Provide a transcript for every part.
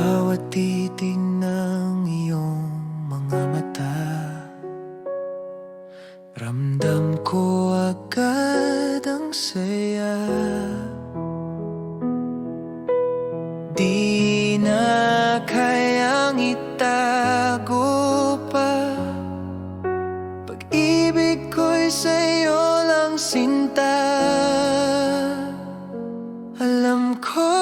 bawat titig ng iyong mga mata, ramdam ko agad ang saya. Di na kayang itago pa, pag-ibig ko'y sa'yo lang sinta. Alam ko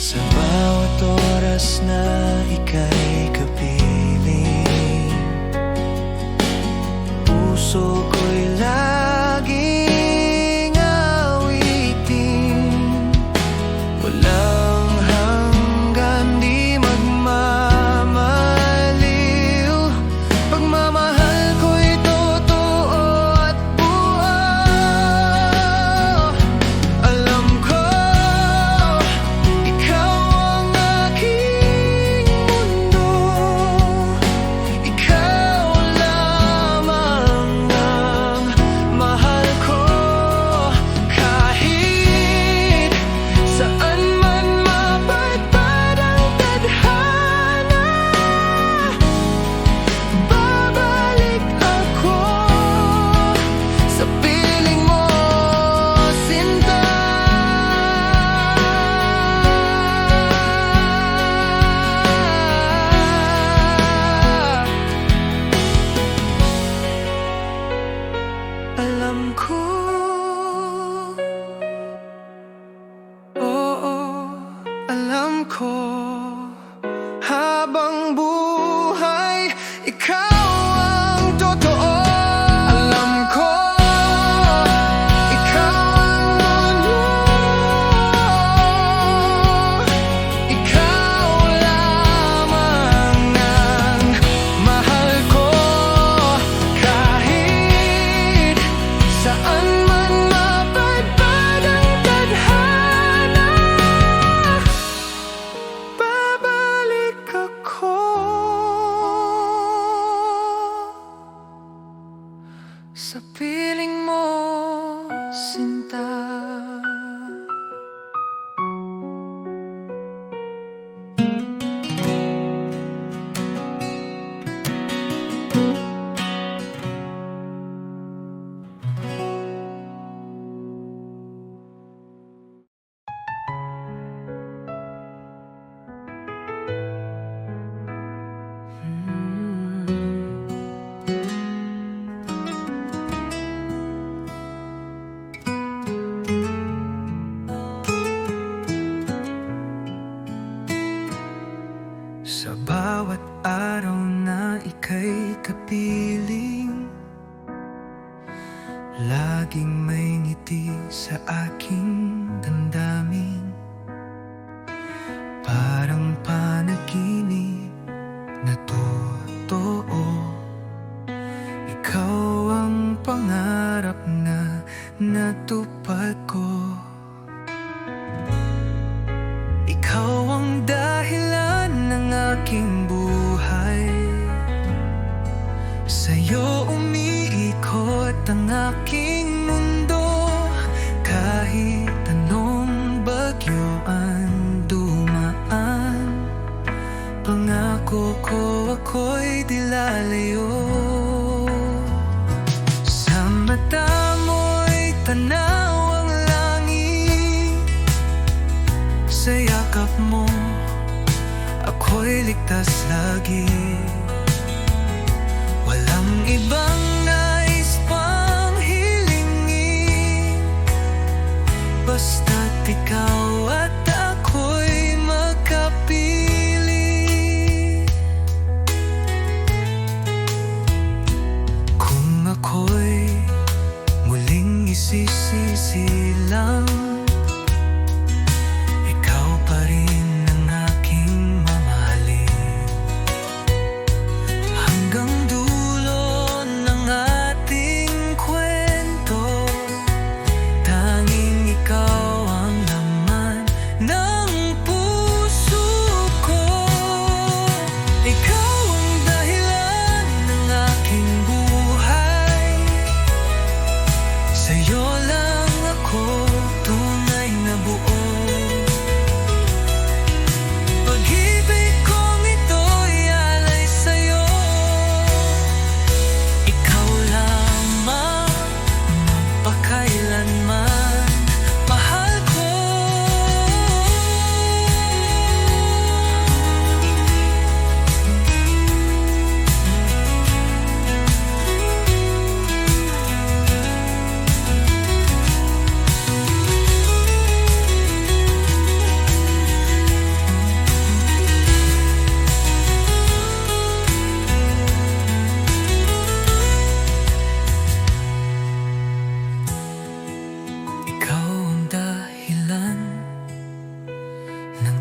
sa bawat oras na ika'y kapiling, puso ko'y laging awitin. Walang hanggan, di magmamaliw, pagmamahal ko'y totoo at buo. Alam ko alam ko, habang buhay, ikaw ang totoo. Alam ko, ikaw ang mundo, ikaw lamang ang mahal ko. Kahit saan man mapadpad ang tadhana, sa piling mo, sinta. Sa bawat araw na ika'y kapiling, laging may ngiti sa aking damdamin. Parang panaginip na totoo, ikaw ang pangarap na natupad ko. Ikaw ang dahilan ng aking buhay, sa'yo umiikot ang aking mundo. Kahit anong bagyo ang dumaan, pangako ko ako'y di lalayo. Sa mata mo'y tanaw ang langit, sa yakap mo ako'y ligtas lagi. Walang ibang nais pang hilingin, basta't ikaw at ako'y magkapiling. Kung ako'y muling isisisi lang,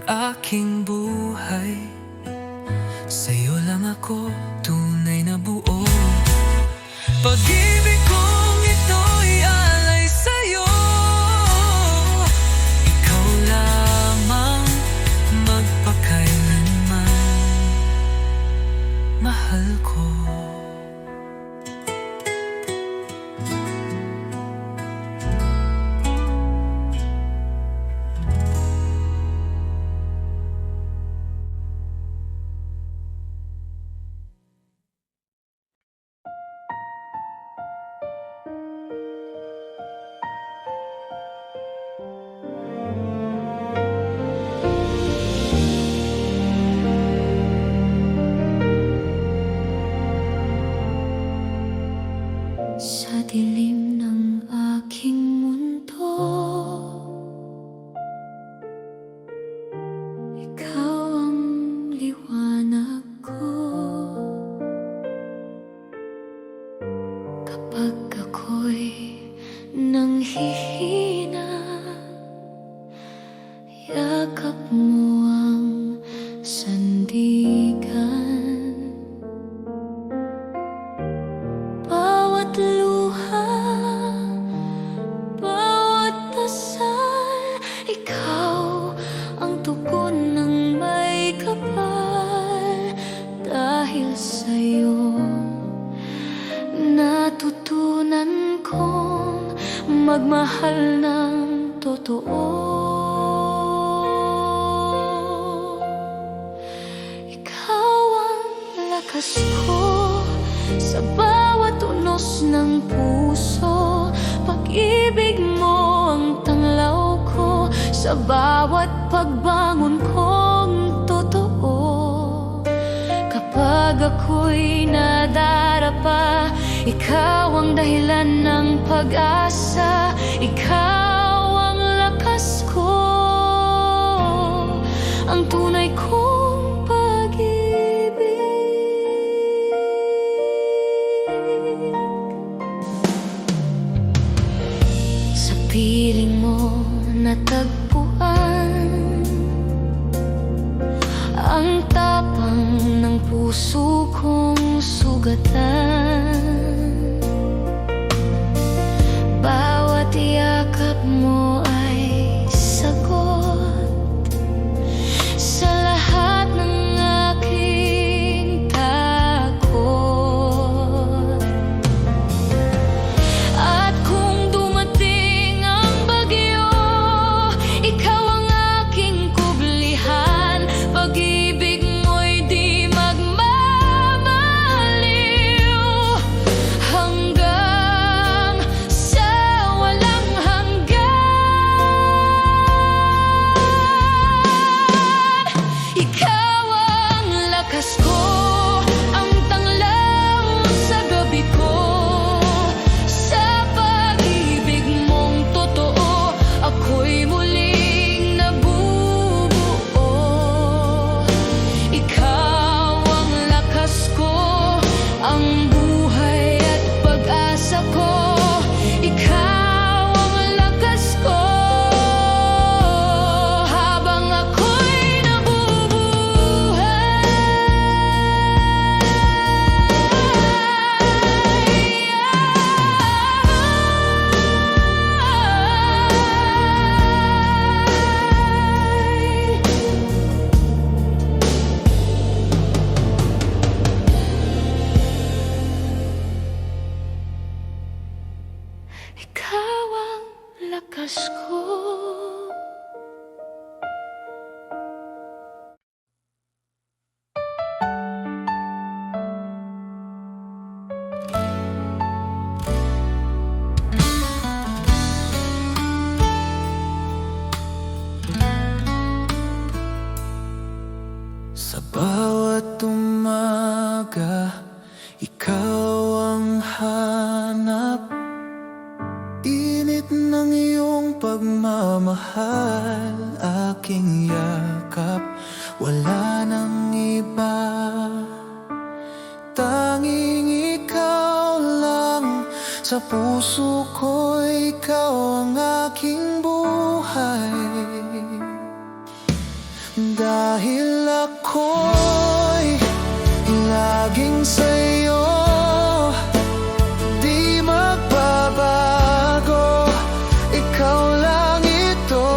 aking buhay. Sa'yo lang ako tunay na buo. Pag-ibig kong ito'y alay sa'yo. Ikaw lamang magpakailanman mahal ko. Sa dilim ng aking mundo, ikaw ang liwanag ko. Kapag ako'y nanghihina, yakap mo ang sandigan. Bawat luha, bawat dasal, ikaw ang tugon ng may kapal. Dahil sa'yo, natutunan kong magmahal ng totoo. Ikaw ang lakas ko sa bawat unos ng puso. Pag-ibig mo ang tanglaw ko sa bawat pagbangon kong totoo. Kapag ako'y nadarapa, ikaw ang dahilan ng pag-asa. Ikaw ang lakas ko, ang tunay kong pag-ibig. Sa piling mo natagpuan ang tapang ng puso kong sugatan. Bawat yakap mo ay sagot sa lahat ng aking takot. At kung dumating ang bagyo, ikaw ang aking kublihan. Pag-ibig mo'y di magmamaliw hanggang sa walang hanggan. Ikaw ang lakas ko, ang tanglaw sa gabi ko. Sa pag-ibig mong totoo, ako'y muling nabubuo. Ikaw ang lakas ko, ang buhay at pag-asa ko. Ikaw ang lakas ko habang ako'y ikaw ang lakas ko. Sa bawat umaga, ikaw ang hanap. Init ng iyong pagmamahal, aking yakap. Wala nang iba, tanging ikaw lang. Sa puso ko, ikaw ang aking buhay. Dahil ako'y laging sa'yo, di magbabago. Ikaw lang ito,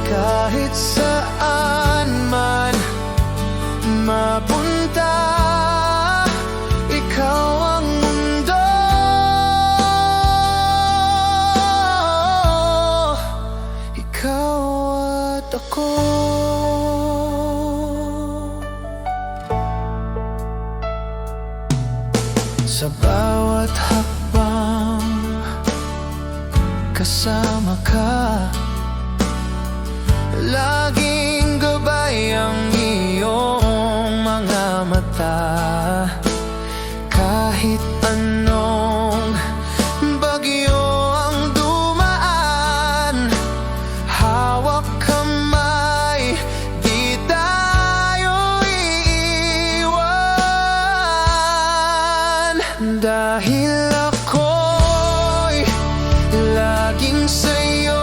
kahit saan man mapunta. Ikaw ang mundo, ikaw at ako. Sa bawat hakbang kasama ka, laging gabay ang iyong mga mata. Kahit anong bagyo ang dumaan, hawak kamay, di tayo iiwan. Dahil ako'y laging sa'yo,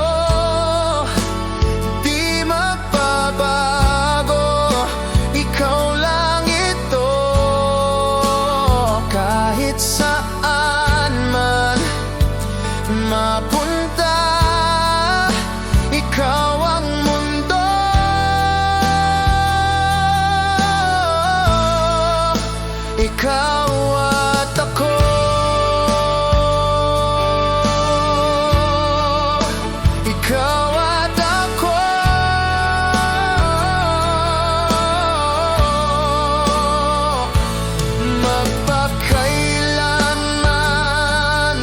di magbabago. Ikaw lang ito, kahit saan man mapunta. Ikaw ang mundo, ikaw at ako. Ikaw at ako, magpakailanman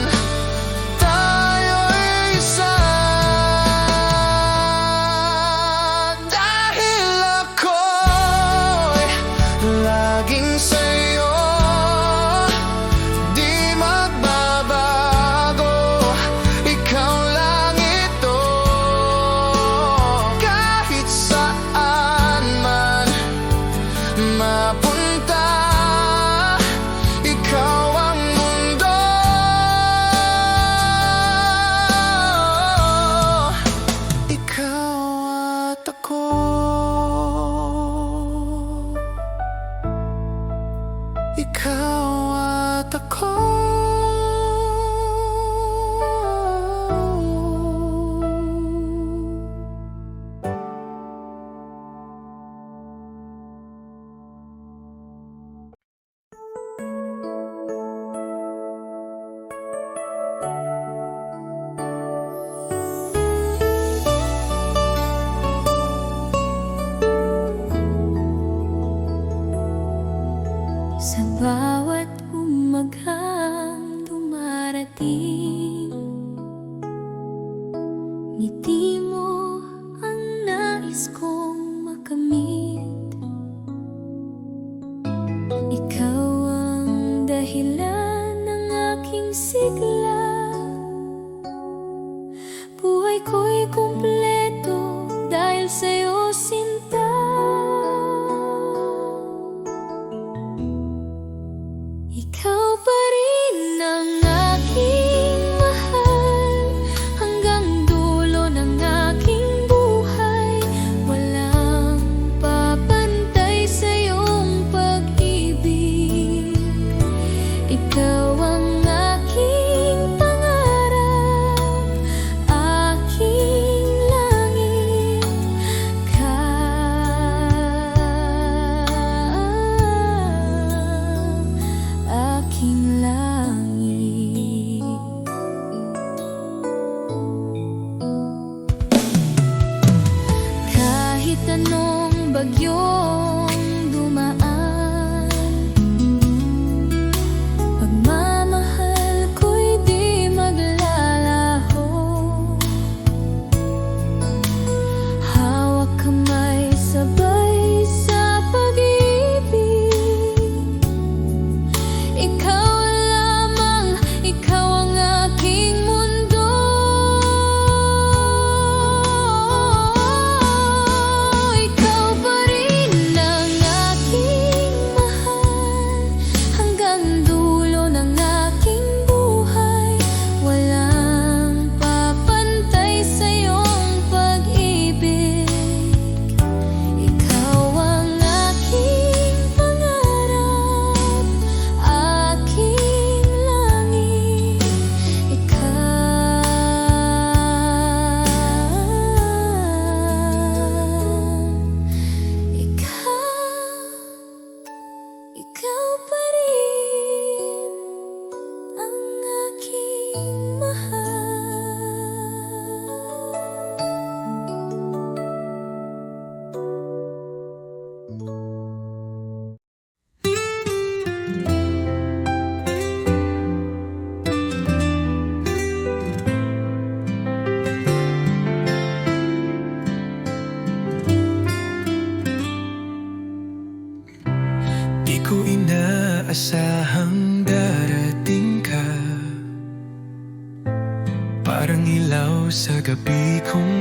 tayo'y isa. Dahil ako'y laging sa'yo, di magbabago. Ikaw lang ito,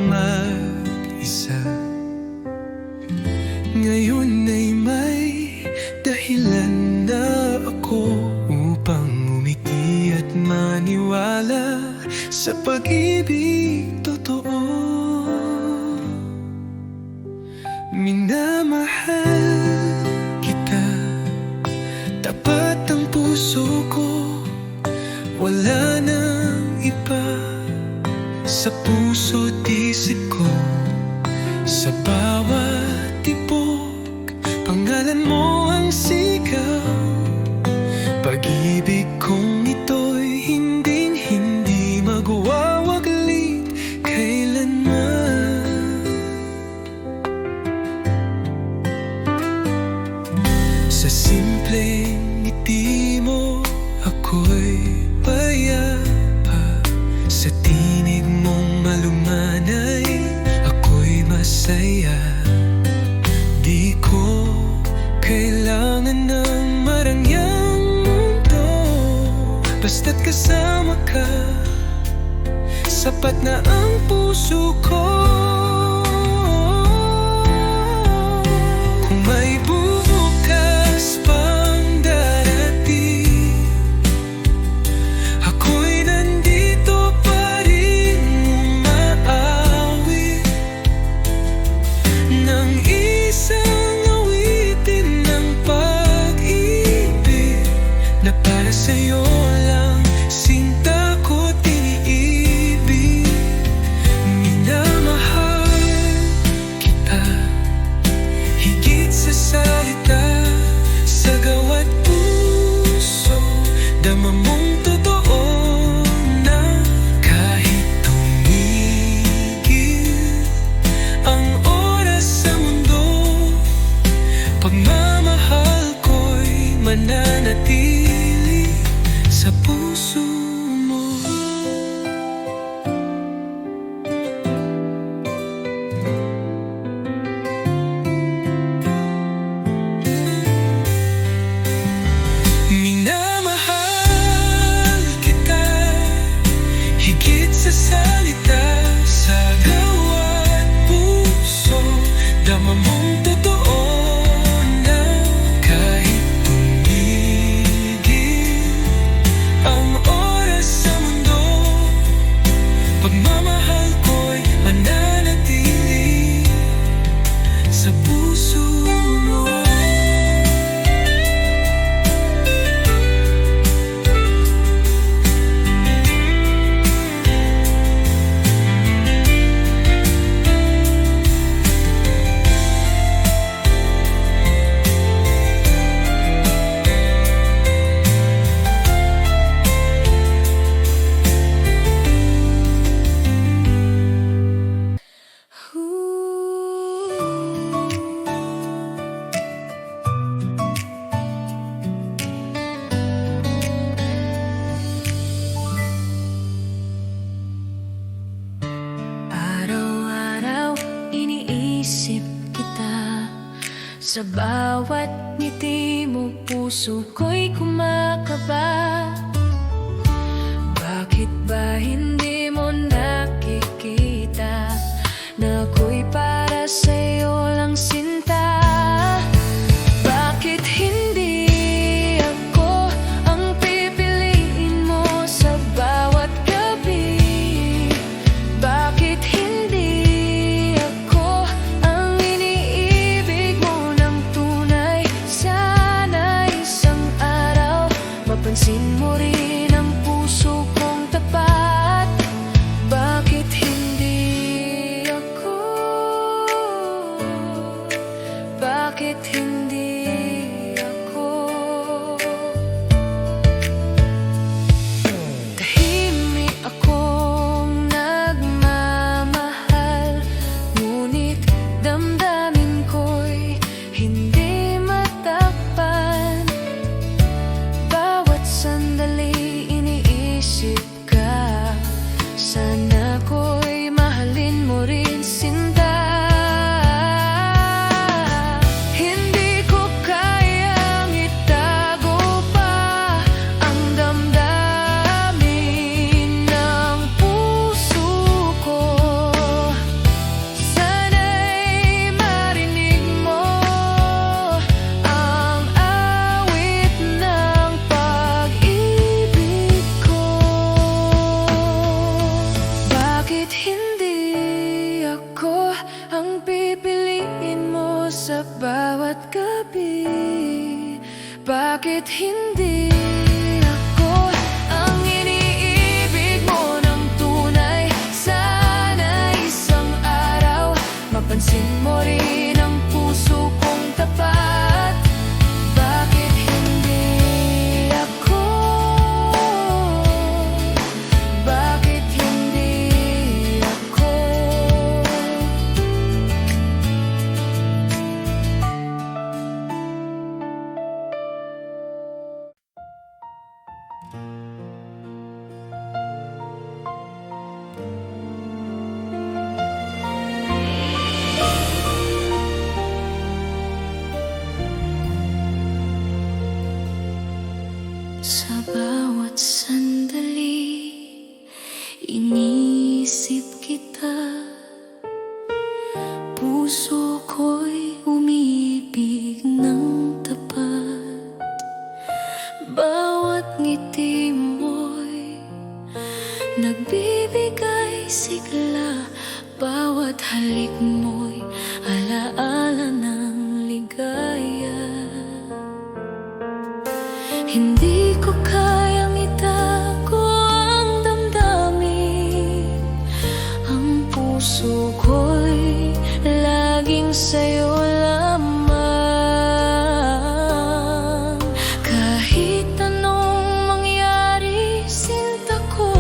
mag-isa. Ngayon ay may dahilan na ako upang umiti at maniwala sa pag-ibig totoo. Minamahal kita, tapat ang puso ko, wala nang iba sa puso't isip ko. Sa bawat tibok, pangalan mo ang sigaw. Pag-ibig kong ito'y hindi magwawaglit kailanman. Sa simpleng ngiti mo ako'y payapa. Sa tinig mong malumanay ako'y masaya. Di ko kailangan ng marangyang mundo, basta't kasama ka, sapat na ang puso ko. Kung may bukas pang darating, ako'y nandito pa rin umaawit ng isang awitin ng pag-ibig na para sa'yo lang, sinta ko't iniibig. Minamahal kita, higit sa salita, sa gawa't puso, dama mong totoo na kahit tumigil ang oras sa mundo, pagmamahal ko'y mananatili sa puso mo. Minamahal kita, higit sa salita, sa gawa't puso, dama mong totoo na kahit tumigil ang oras sa mundo, pagmamahal ko'y mananatili sa puso mo. Araw-araw iniisip kita, sa bawat ngiti mo puso ko'y kumakaba. Bakit ba hindi mo nakikita na ako'y para sa'yo lang, sinta? Bakit hindi ako ang pipiliin mo sa bawat gabi? Bakit hindi ako ang iniibig mo ng tunay? Sana isang araw mapansin mo rin ang puso kong tapat. bawat gabi. Bakit hindi ako ang iniibig mo ng tunay? Sana isang araw mapansin mo rin ang puso kong tapat. Bakit hindi ako? Bakit hindi ako? Sa bawat sandali, iniisip kita. Puso ko'y umiibig ng tapat. Bawat ngiti mo'y nagbibigay sigla. Bawat halik mo'y alaala ng ligaya. Hindi ko kayang itago ang damdamin. Ang puso ko'y laging sa'yo lamang. Kahit anong mangyari, sinta ko,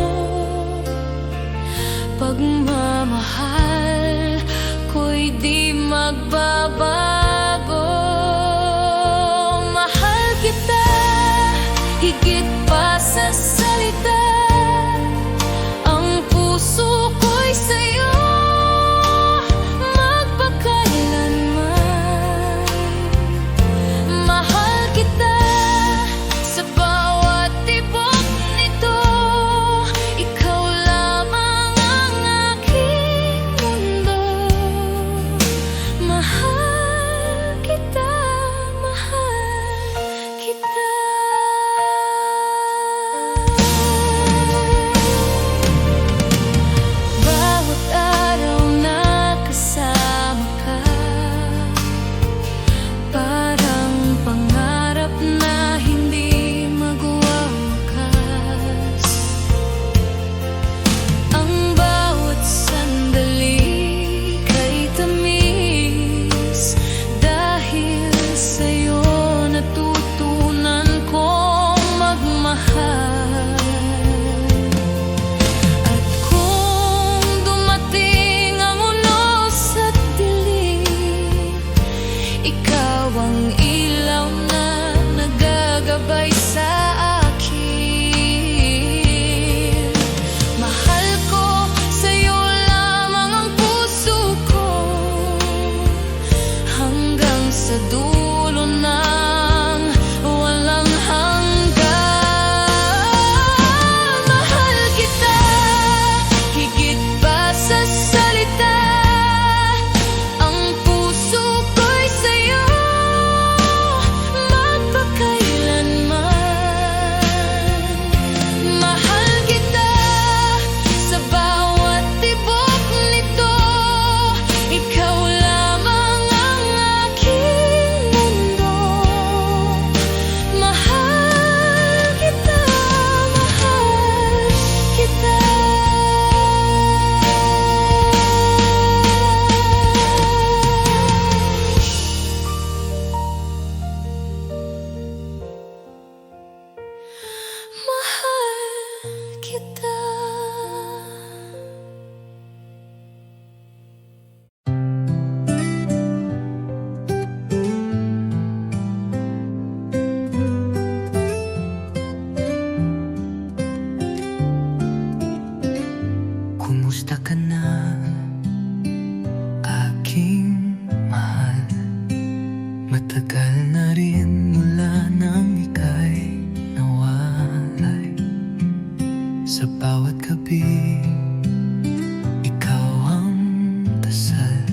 pagmamahal ko'y di magbabago. Mahal kita higit pa sa salita. Ang puso ko'y sa'yo magpakailanman. Mahal kita sa bawat tibok nito. Ikaw lamang ang aking mundo. Mahal kita, mahal kita. Bawat araw na kasama ka, parang pangarap na hindi magwawakas. Ang bawat sandali kay tamis. Dahil sa'yo natutunan kong magmahal. At kung dumating ang unos at dilim, ikaw ang ilaw na nagagabay sa akin. Mahal ko, sa'yo lamang ang puso ko, hanggang sa dulo ng walang hanggan. Mahal kita higit pa sa salita. Ang puso ko'y sa'yo magpakailanman. Mahal kita sa bawat tibok nito. Ikaw lamang ang aking mundo. Mahal kita, mahal kita. Mahal kita. Kumusta ka na, aking mahal? Matagal na rin mula nang ika'y nawalay. Sa bawat gabi, ikaw ang dasal.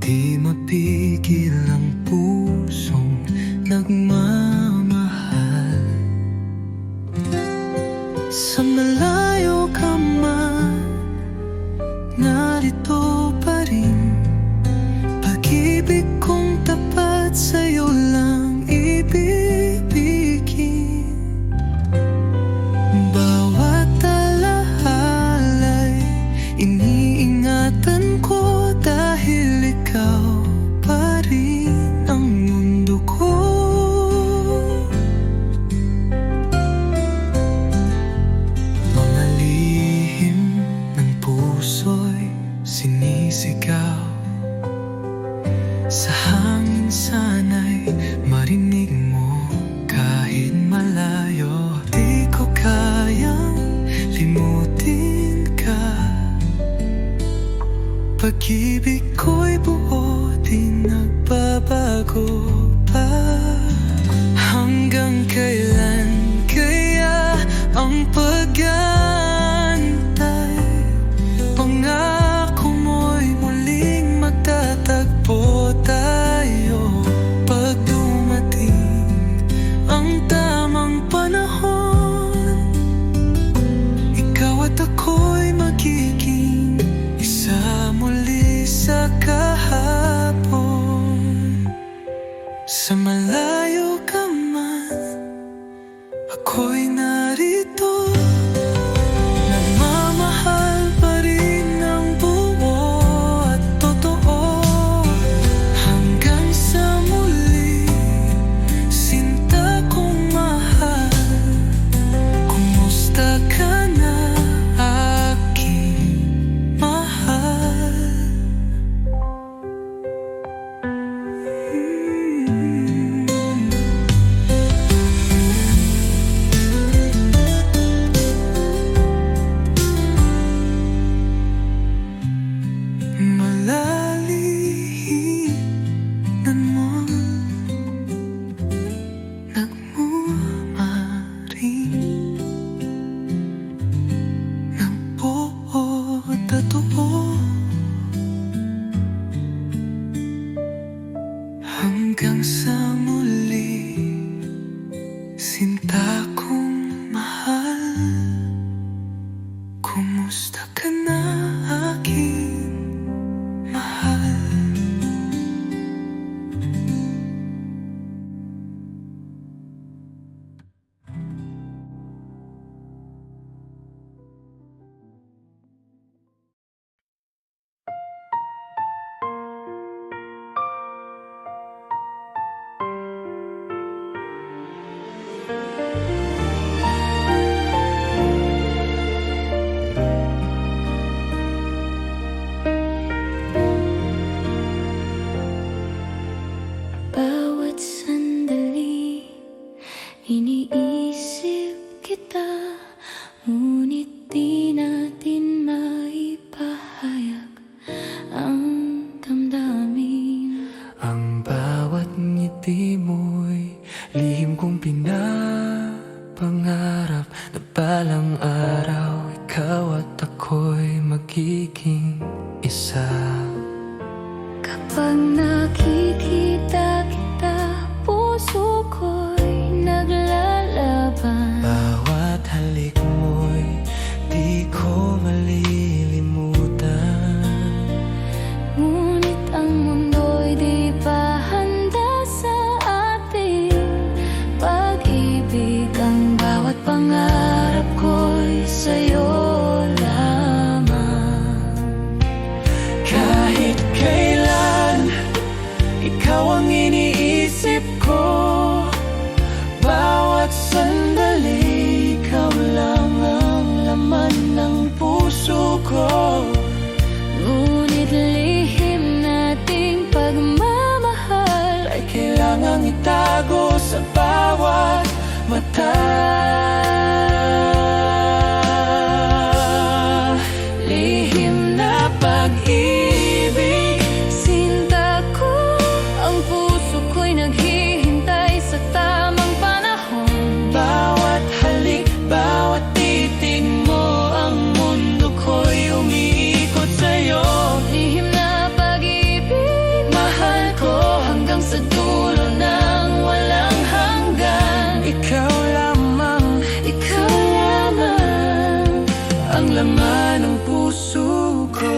Di mapigil ang pusong nagmamahal. Sa malayo ka man, narito pa rin. Pag-ibig kong tapat pag-ibig ko'y buo, di nagbabago pa. Hanggang kailan kaya ang pag-aantay? Pangako mo'y muling magtatagpo tayo pag dumating ang tamang panahon. Ikaw at ako'y magiging isa muli sa kahapon. Sa malayo ka man, ako'y narito. Nagmamahal pa rin ng buo at totoo. Hanggang sa muli, sinta kong mahal. Kumusta ka na, aking mahal? Malalihinan mo, nagmumaring ng buo at totoo. Hanggang sa muli, sinta kong mahal. Kumusta ka na, aking mahal? Bawat sandali, iniisip kita, ngunit di natin maipahayag ang damdamin. Ang bawat ngiti mo'y lihim kong pinapangarap na balang araw ikaw at ako'y magiging isa. Kapag nakikita kita, puso ko'y naglalaban. Bawat halik mo'y di ko malilimutan. Ngunit ang mundo'y di pa handa sa ating pag-ibig. Ang bawat pangarap ko'y sa'yo lamang. Kahit kailan, ikaw ang iniisip ko. Bawat sandali, ikaw lang ang laman ng puso ko. Ngunit lihim nating pagmamahal Ay kailangang itago sa bawat mata. Lihim na pag-ibig, sinta ko, ang puso ko'y naghihintay sa tamang panahon. bawat halik, bawat titig mo, ang mundo ko'y umiikot sa'yo. Lihim na pag-ibig, mahal ko hanggang sa dulo ng walang hanggan. Ikaw lamang ang ang laman ng puso ko.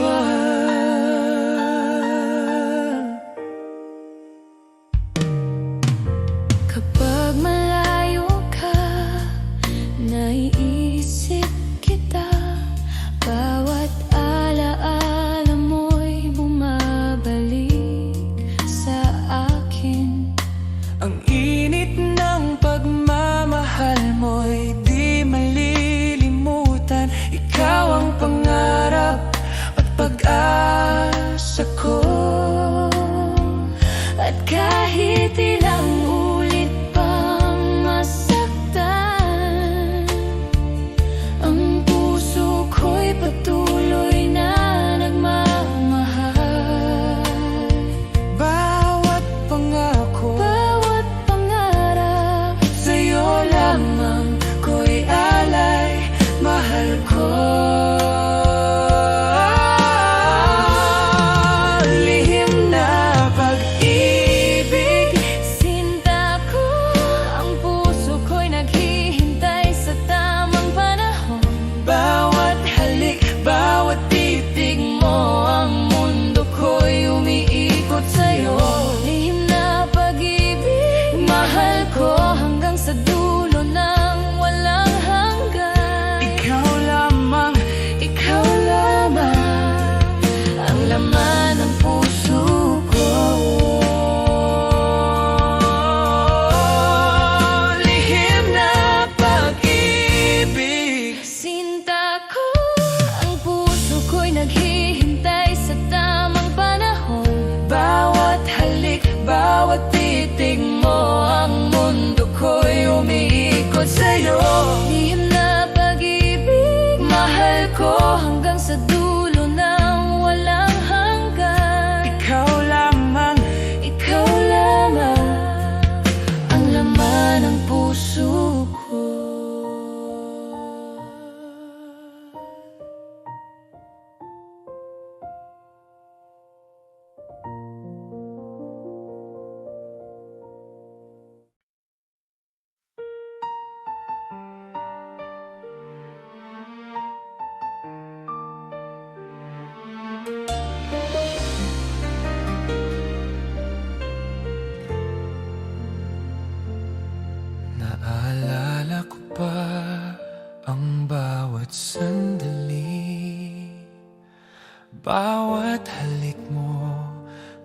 Bawat halik mo,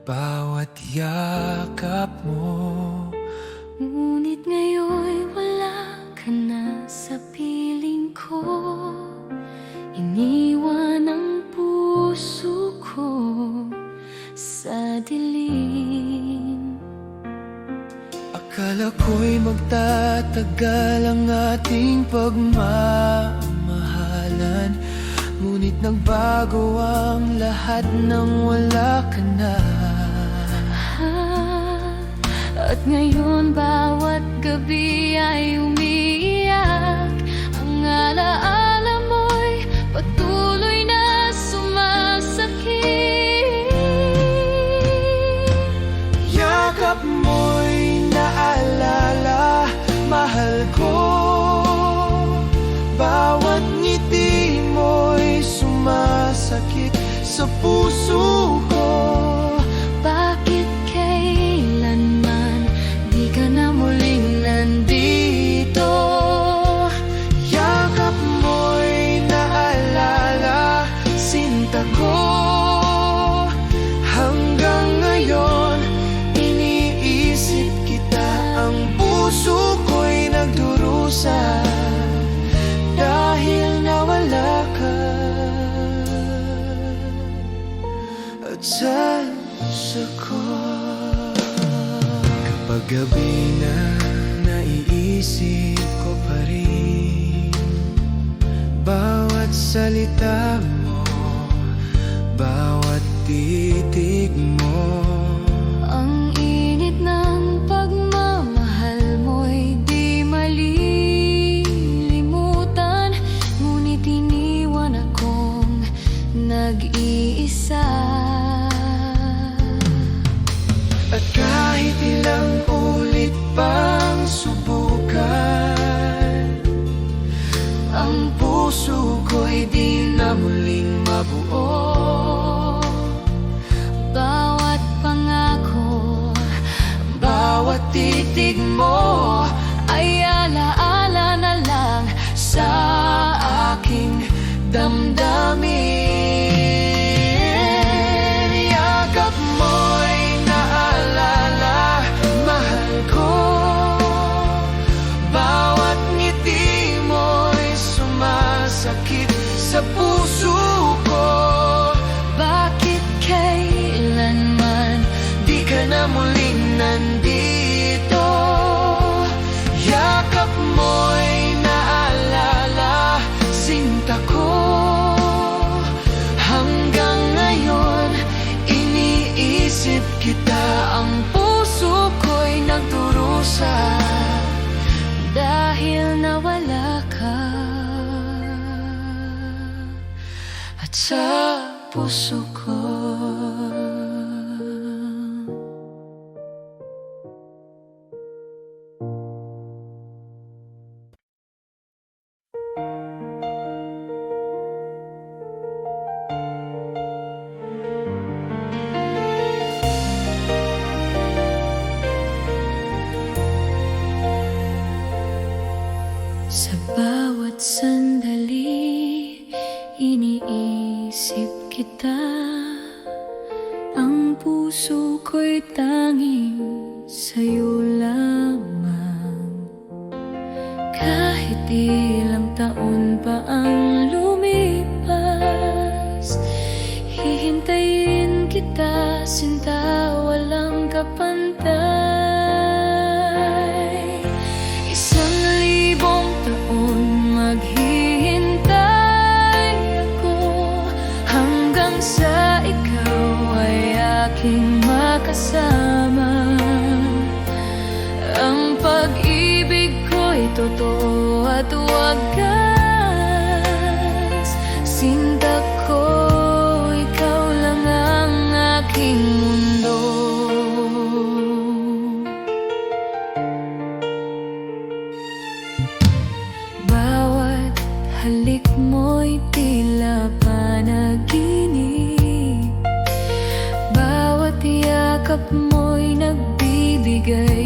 bawat yakap mo. Ngunit ngayon'y wala ka na sa piling ko. Iniwan ang puso ko sa dilim. Akala ko'y magtatagal ang ating pagmamahalan, ngunit nagbago ang lahat nang wala ka na. At ngayon bawat gabi ay umiiyak. Ang alaala mo'y patuloy na sumasakit. Yakap mo'y naalala, mahal ko. Bawat ngiti mo'y sumasakit sa puso ko. Bakit kailanman di ka na muling nandito? Yakap mo'y naalala, sinta ko. Hanggang ngayon, iniisip kita. Ang puso ko'y nagdurusa dahil nawala ka. At sa puso ko, kapag gabi na naiisip ko pa rin bawat salita mo, bawat titig mo. Ang init ng pagmamahal mo'y di malilimutan, ngunit iniwan akong nag-iisa. At kahit ilang ulit pang subukan, ang puso ko'y di na muling mabuo. Bawat pangako, Bawat titig mo ay alaala na lang sa aking damdamin. Yakap mo'y naalala, mahal ko. Bawat ngiti mo'y sumasakit sa puso ko. Bakit kailanman Di ka na muling nandito. Yakap mo'y naalala, sinta ko. Hanggang ngayon, iniisip kita. Ang puso ko'y nagdurusa dahil nawala ka. at sa puso ko. Sa bawat sandali, iniisip kita. Ang puso ko'y tanging sa'yo lamang. Kahit ilang taon pa ang lumipas, hihintayin kita, sinta, walang kapantay. 1,000 taon maghihintay ako, hanggang sa ikaw ay aking makasama. Ang pag-ibig ko'y totoo at wagas. Sinta ko, ikaw lang ang aking mundo. Bawat halik mo'y tila panaginip. Bawat yakap mo'y nagbibigay